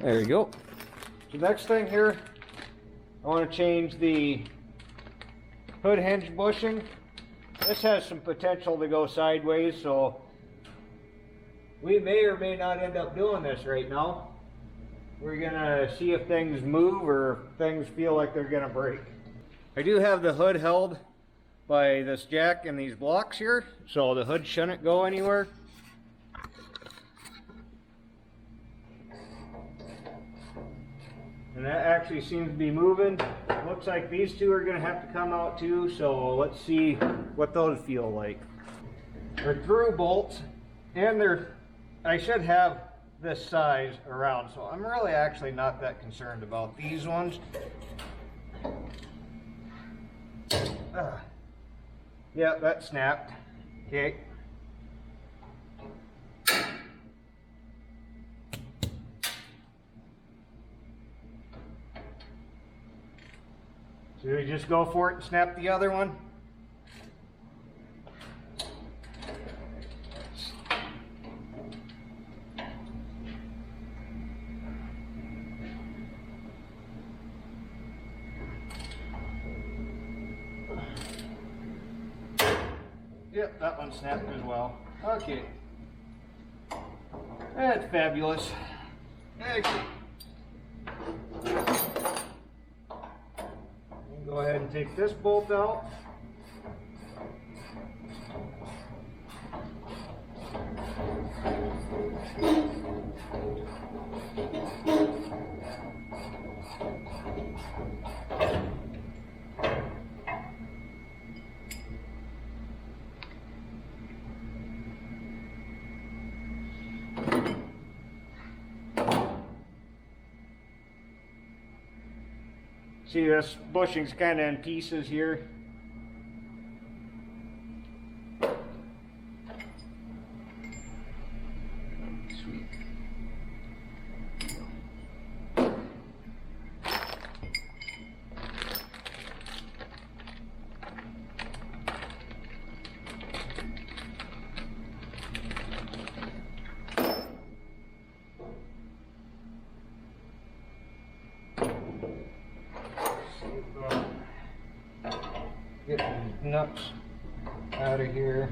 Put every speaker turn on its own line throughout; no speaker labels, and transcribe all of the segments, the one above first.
There you go. The next thing here, I want to change the hood hinge bushing. This has some potential to go sideways, so we may or may not end up doing this right now. We're gonna see if things move or things feel like they're gonna break. I do have the hood held by this jack and these blocks here, so the hood shouldn't go anywhere. And that actually seems to be moving. Looks like these two are gonna have to come out too, so let's see what those feel like. They're through bolts, and I should have this size around, so I'm really actually not that concerned about these ones. Yeah, that snapped. Okay. So we just go for it and snap the other one? Yep, that one snapped as well. Okay. That's fabulous. Actually, go ahead and take this bolt out. See, this bushing's kind of in pieces here. Sweet. Get these nuts out of here.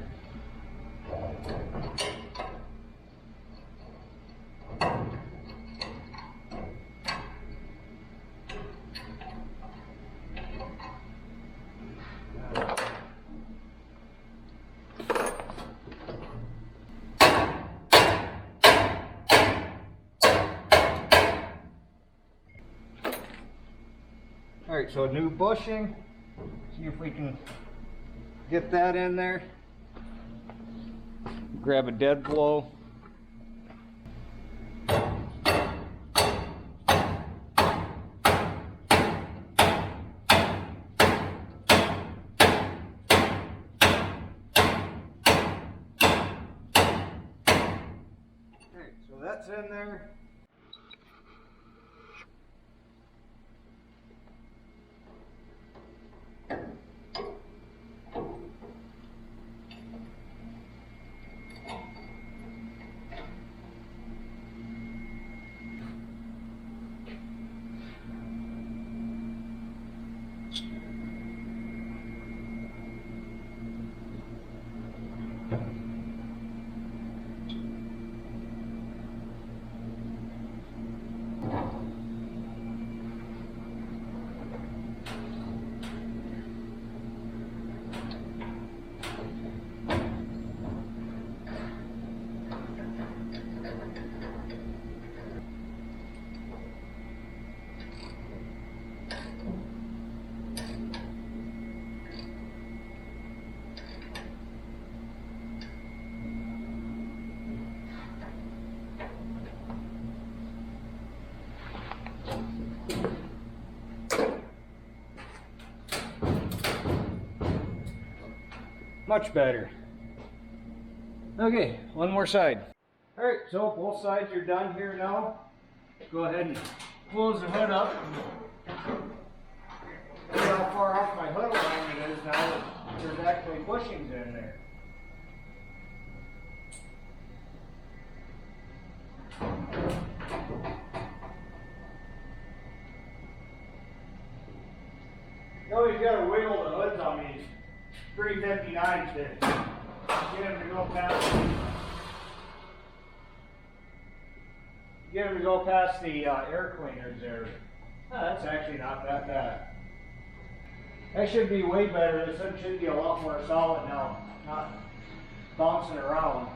All right, so new bushing. See if we can get that in there. Grab a dead blow. Okay, so that's in there. Much better. Okay, one more side. All right, so both sides are done here now. Go ahead and close the hood up. See how far off my hood alignment is now that there's actually bushings in there. You always gotta wiggle the hoods on these 359s to get them to go past the air cleaners there. Oh, that's actually not that bad. That should be way better. This one should be a lot more solid now, not bouncing around.